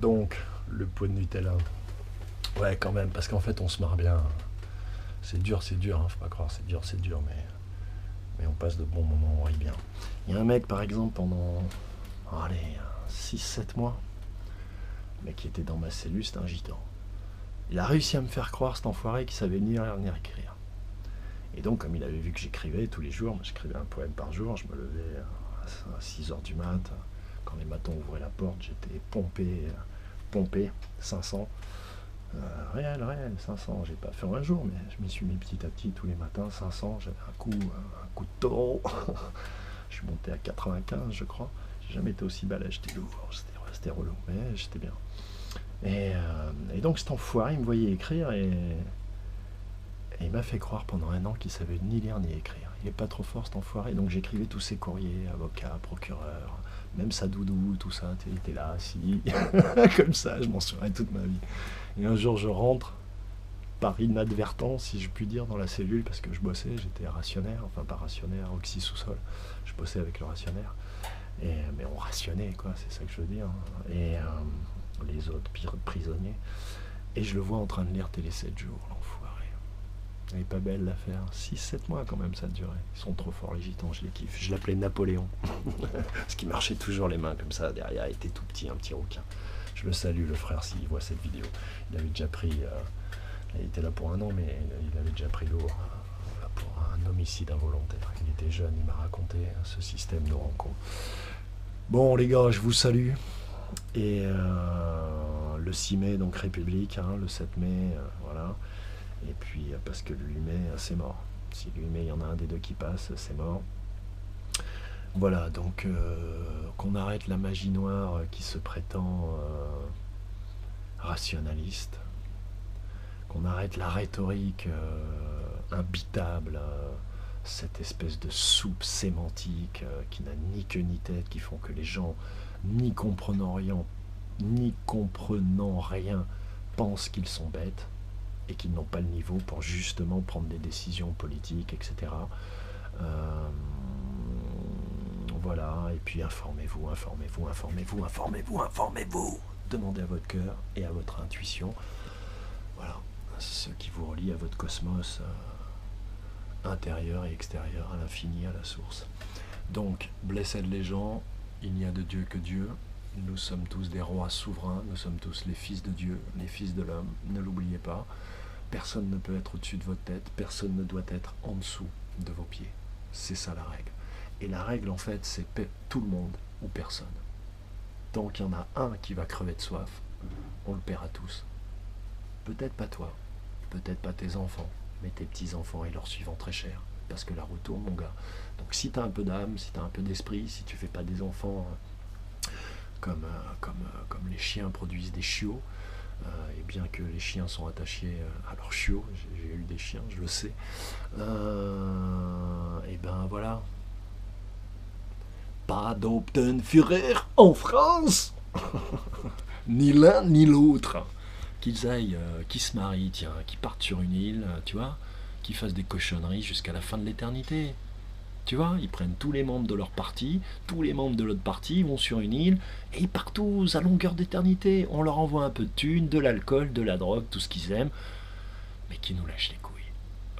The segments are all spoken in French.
Donc, le pot de Nutella. Ouais, quand même, parce qu'en fait, on se marre bien. C'est dur, hein, faut pas croire, c'est dur, mais on passe de bons moments, on rit bien. Il y a un mec, par exemple, pendant, allez, 6 7 mois, le mec qui était dans ma cellule, c'était un gitan. Il a réussi à me faire croire, cet enfoiré, qu'il savait ni lire ni écrire. Et donc, comme il avait vu que j'écrivais tous les jours, j'écrivais un poème par jour, je me levais à 6 heures du mat. Quand les matons ouvraient la porte, j'étais pompé, 500. Réel, 500. J'ai pas fait en un jour, mais je m'y suis mis petit à petit tous les matins, 500. J'avais un coup de taureau. Je suis monté à 95, je crois. J'ai jamais été aussi balèze, j'étais lourd, c'était relou, mais j'étais bien. Et donc cet enfoiré, il me voyait écrire et il m'a fait croire pendant un an qu'il savait ni lire ni écrire. Il est pas trop fort cet enfoiré, donc j'écrivais tous ses courriers, avocat, procureur, même sa doudou, tout ça, il était là, assis, comme ça, je m'en souviens toute ma vie. Et un jour je rentre, par inadvertance, si je puis dire, dans la cellule, parce que je bossais, j'étais rationnaire, enfin pas rationnaire, oxy sous-sol, je bossais avec le rationnaire, mais on rationnait, quoi, c'est ça que je veux dire, et les autres prisonniers, et je le vois en train de lire Télé 7 jours, l'enfoiré. Elle est pas belle l'affaire, 6 7 mois quand même ça a duré, ils sont trop forts les gitans, je les kiffe, je l'appelais Napoléon, parce qu'il marchait toujours les mains comme ça, derrière, il était tout petit, un petit rouquin. Je le salue le frère s'il voit cette vidéo, il avait déjà pris... il était là pour un an, mais il avait déjà pris lourd pour un homicide involontaire. Il était jeune, il m'a raconté ce système de rencontre. Bon, les gars, je vous salue. Et le 6 mai, donc République, hein, le 7 mai, voilà. Et puis, parce que le 8 mai, c'est mort. Si le 8 mai, il y en a un des deux qui passe, c'est mort. Voilà, donc qu'on arrête la magie noire qui se prétend rationaliste. Qu'on arrête la rhétorique imbitable, cette espèce de soupe sémantique qui n'a ni queue ni tête, qui font que les gens, ni comprenant rien, pensent qu'ils sont bêtes et qu'ils n'ont pas le niveau pour justement prendre des décisions politiques, etc. Voilà, et puis informez-vous. Demandez à votre cœur et à votre intuition. Voilà. Ce qui vous relie à votre cosmos intérieur et extérieur, à l'infini, à la source. Donc, blessed les gens, il n'y a de Dieu que Dieu. Nous sommes tous des rois souverains, nous sommes tous les fils de Dieu, les fils de l'homme, ne l'oubliez pas. Personne ne peut être au-dessus de votre tête, personne ne doit être en dessous de vos pieds. C'est ça la règle. Et la règle, en fait, c'est tout le monde ou personne. Tant qu'il y en a un qui va crever de soif, on le paiera tous. Peut-être pas toi, peut-être pas tes enfants, mais tes petits-enfants et leurs suivants très cher, parce que la roue tourne, mon gars. Donc si t'as un peu d'âme, si t'as un peu d'esprit, si tu fais pas des enfants comme les chiens produisent des chiots, et bien que les chiens sont attachés à leurs chiots, j'ai eu des chiens, je le sais, et ben voilà, pas d'Optenführer en France, ni l'un ni l'autre. Qu'ils aillent, qu'ils se marient, tiens, qu'ils partent sur une île, tu vois, qu'ils fassent des cochonneries jusqu'à la fin de l'éternité. Tu vois, ils prennent tous les membres de leur parti, tous les membres de l'autre parti vont sur une île et ils partent tous à longueur d'éternité. On leur envoie un peu de thunes, de l'alcool, de la drogue, tout ce qu'ils aiment, mais qui nous lâchent les couilles.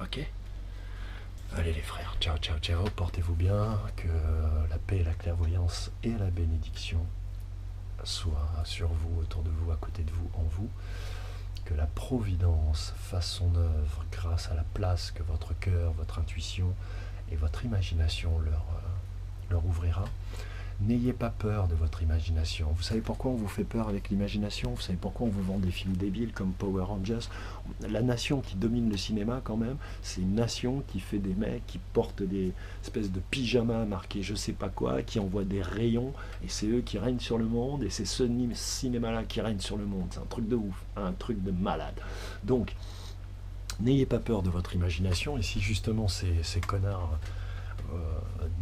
Ok ? Allez les frères, ciao, portez-vous bien, que la paix, la clairvoyance et la bénédiction soient sur vous, autour de vous, à côté de vous, en vous. Que la providence fasse son œuvre grâce à la place que votre cœur, votre intuition et votre imagination leur ouvrira. N'ayez pas peur de votre imagination. Vous savez pourquoi on vous fait peur avec l'imagination? Vous savez pourquoi on vous vend des films débiles comme Power Rangers? La nation qui domine le cinéma quand même, c'est une nation qui fait des mecs qui portent des espèces de pyjamas marqués je sais pas quoi, qui envoient des rayons, et c'est eux qui règnent sur le monde, et c'est ce cinéma-là qui règne sur le monde. C'est un truc de ouf, un truc de malade. Donc, n'ayez pas peur de votre imagination, et si justement ces connards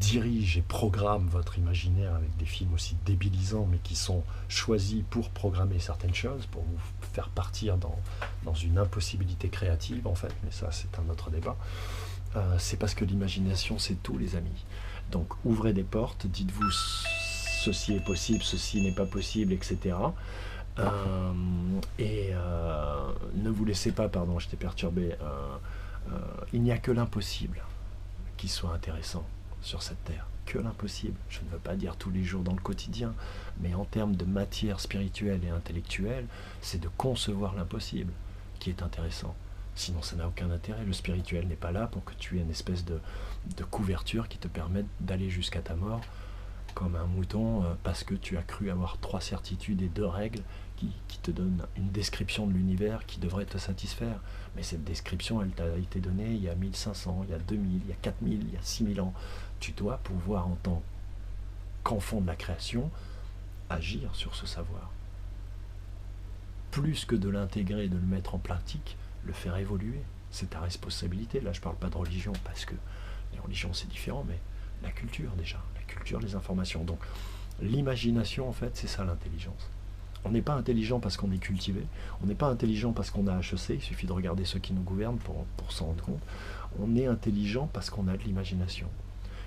dirige et programme votre imaginaire avec des films aussi débilisants, mais qui sont choisis pour programmer certaines choses, pour vous faire partir dans une impossibilité créative, en fait, mais ça c'est un autre débat, c'est parce que l'imagination c'est tout, les amis. Donc ouvrez des portes, dites-vous ceci est possible, ceci n'est pas possible, etc. Ne vous laissez pas, pardon, je t'ai perturbé, il n'y a que l'impossible qui soit intéressant sur cette terre, que l'impossible. Je ne veux pas dire tous les jours dans le quotidien, mais en termes de matière spirituelle et intellectuelle, c'est de concevoir l'impossible qui est intéressant. Sinon, ça n'a aucun intérêt. Le spirituel n'est pas là pour que tu aies une espèce de couverture qui te permette d'aller jusqu'à ta mort comme un mouton, parce que tu as cru avoir 3 certitudes et 2 règles qui te donnent une description de l'univers qui devrait te satisfaire. Mais cette description, elle t'a été donnée il y a 1500, il y a 2000, il y a 4000, il y a 6000 ans. Tu dois pouvoir, en tant qu'enfant de la création, agir sur ce savoir. Plus que de l'intégrer et de le mettre en pratique, le faire évoluer. C'est ta responsabilité. Là, je ne parle pas de religion, parce que les religions, c'est différent, mais la culture déjà, la culture, les informations. Donc, l'imagination, en fait, c'est ça l'intelligence. On n'est pas intelligent parce qu'on est cultivé, on n'est pas intelligent parce qu'on a HEC, il suffit de regarder ceux qui nous gouvernent pour s'en rendre compte. On est intelligent parce qu'on a de l'imagination.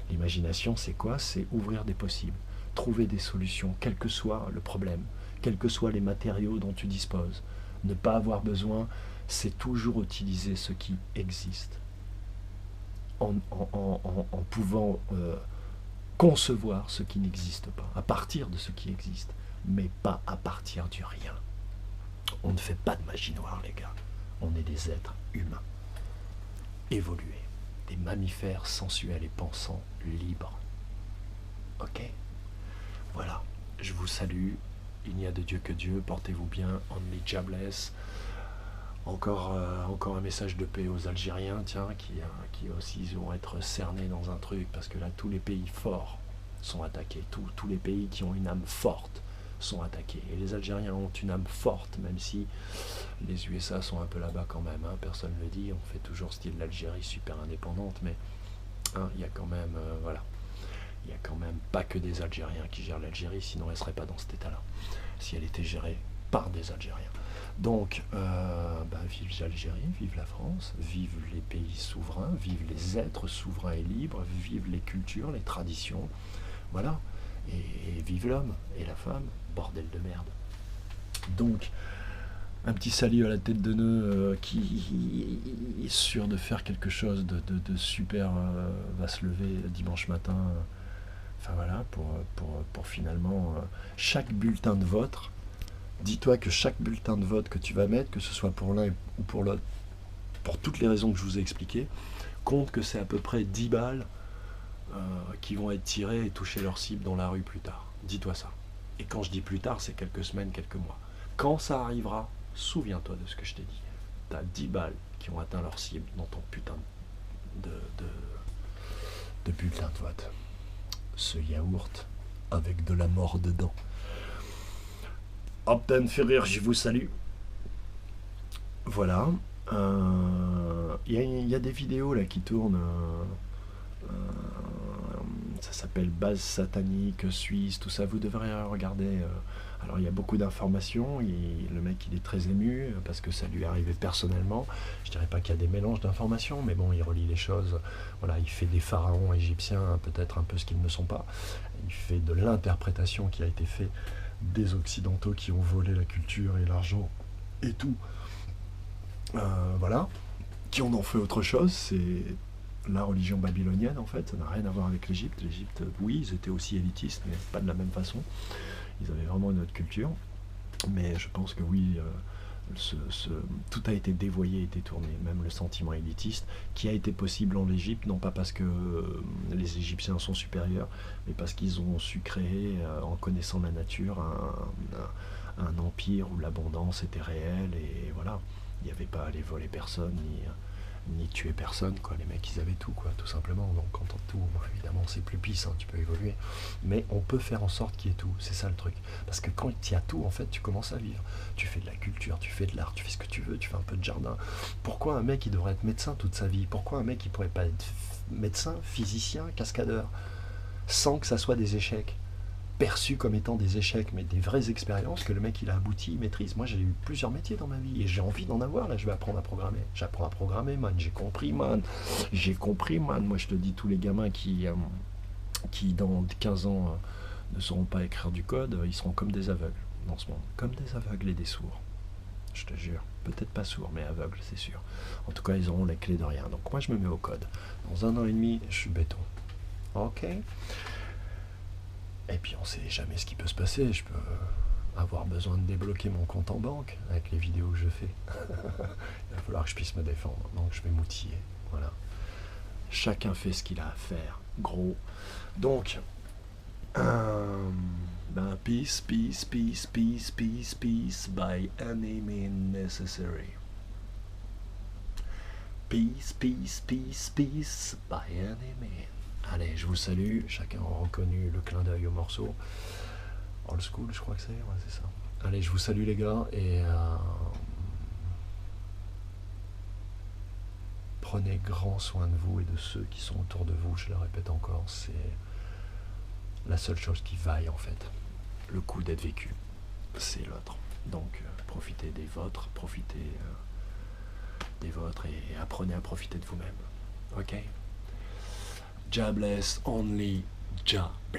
L'imagination, c'est quoi? C'est ouvrir des possibles, trouver des solutions, quel que soit le problème, quels que soient les matériaux dont tu disposes. Ne pas avoir besoin, c'est toujours utiliser ce qui existe, en pouvant concevoir ce qui n'existe pas, à partir de ce qui existe, mais pas à partir du rien. On ne fait pas de magie noire, les gars. On est des êtres humains, évolués, des mammifères sensuels et pensants, libres. Ok? Voilà, je vous salue. Il n'y a de Dieu que Dieu. Portez-vous bien. Only jobless. Encore un message de paix aux Algériens, tiens, qui aussi vont être cernés dans un truc, parce que là, tous les pays forts sont attaqués. Tous les pays qui ont une âme forte sont attaqués. Et les Algériens ont une âme forte, même si les USA sont un peu là-bas quand même, hein, personne ne le dit, on fait toujours style l'Algérie super indépendante, mais hein, il y a quand même, voilà, il n'y a quand même pas que des Algériens qui gèrent l'Algérie, sinon elle ne serait pas dans cet état-là, si elle était gérée par des Algériens. Donc, vive l'Algérie, vive la France, vive les pays souverains, vive les êtres souverains et libres, vive les cultures, les traditions, voilà, et vive l'homme et la femme, bordel de merde. Donc, un petit salut à la tête de nœud qui est sûr de faire quelque chose de super, va se lever dimanche matin, enfin voilà, pour finalement, chaque bulletin de vote, dis-toi que chaque bulletin de vote que tu vas mettre, que ce soit pour l'un ou pour l'autre, pour toutes les raisons que je vous ai expliquées, compte que c'est à peu près 10 balles qui vont être tirées et toucher leur cible dans la rue plus tard. Dis-toi ça. Et quand je dis plus tard, c'est quelques semaines, quelques mois. Quand ça arrivera, souviens-toi de ce que je t'ai dit. Tu as 10 balles qui ont atteint leur cible dans ton putain de bulletin de vote. Ce yaourt avec de la mort dedans. Opten Ferrer, je vous salue. Voilà. Il y a des vidéos là qui tournent. Ça s'appelle Base satanique suisse, tout ça. Vous devrez regarder. Alors il y a beaucoup d'informations. Le mec il est très ému parce que ça lui est arrivé personnellement. Je dirais pas qu'il y a des mélanges d'informations, mais bon, il relie les choses. Voilà, il fait des pharaons égyptiens peut-être un peu ce qu'ils ne sont pas. Il fait de l'interprétation qui a été faite des Occidentaux qui ont volé la culture et l'argent et tout. Voilà. Qui en ont fait autre chose. C'est la religion babylonienne en fait. Ça n'a rien à voir avec l'Égypte. L'Égypte, oui, ils étaient aussi élitistes, mais pas de la même façon. Ils avaient vraiment une autre culture. Mais je pense que oui, tout a été dévoyé et détourné. Même le sentiment élitiste qui a été possible en Égypte, non pas parce que les Égyptiens sont supérieurs, mais parce qu'ils ont su créer, en connaissant la nature, un empire où l'abondance était réelle. Et voilà, il n'y avait pas à aller voler personne, ni tuer personne, quoi. Les mecs, ils avaient tout, quoi, tout simplement. Donc, quand on a tout, bon, évidemment, c'est plus pisse, hein, tu peux évoluer. Mais on peut faire en sorte qu'il y ait tout, c'est ça le truc. Parce que quand il y a tout, en fait, tu commences à vivre. Tu fais de la culture, tu fais de l'art, tu fais ce que tu veux, tu fais un peu de jardin. Pourquoi un mec, il devrait être médecin toute sa vie? Pourquoi un mec, il pourrait pas être médecin, physicien, cascadeur, sans que ça soit des échecs perçus comme étant des échecs, mais des vraies expériences que le mec il a abouti, il maîtrise. Moi j'ai eu plusieurs métiers dans ma vie et j'ai envie d'en avoir. Là je vais apprendre à programmer. J'apprends à programmer, man. J'ai compris, man. Moi je te dis, tous les gamins qui dans 15 ans ne sauront pas écrire du code, ils seront comme des aveugles. dans ce monde, comme des aveugles et des sourds. Je te jure, peut-être pas sourds, mais aveugles, c'est sûr. En tout cas, ils auront les clés de rien. Donc moi, je me mets au code. Dans 1 an et demi, je suis béton. Ok. Et puis on sait jamais ce qui peut se passer. Je peux avoir besoin de débloquer mon compte en banque avec les vidéos que je fais. Il va falloir que je puisse me défendre. Donc je vais m'outiller. Voilà. Chacun fait ce qu'il a à faire. Gros. Donc, peace, peace, peace, peace, peace, peace, by any means necessary. Peace, peace, peace, peace, by any means. Allez, je vous salue. Chacun a reconnu le clin d'œil au morceau. Old school, je crois que c'est. Ouais, c'est ça. Allez, je vous salue les gars et prenez grand soin de vous et de ceux qui sont autour de vous. Je le répète encore, c'est la seule chose qui vaille en fait. Le coup d'être vécu, c'est l'autre. Donc profitez des vôtres, et apprenez à profiter de vous-même. Ok? Jah bless, only Jah.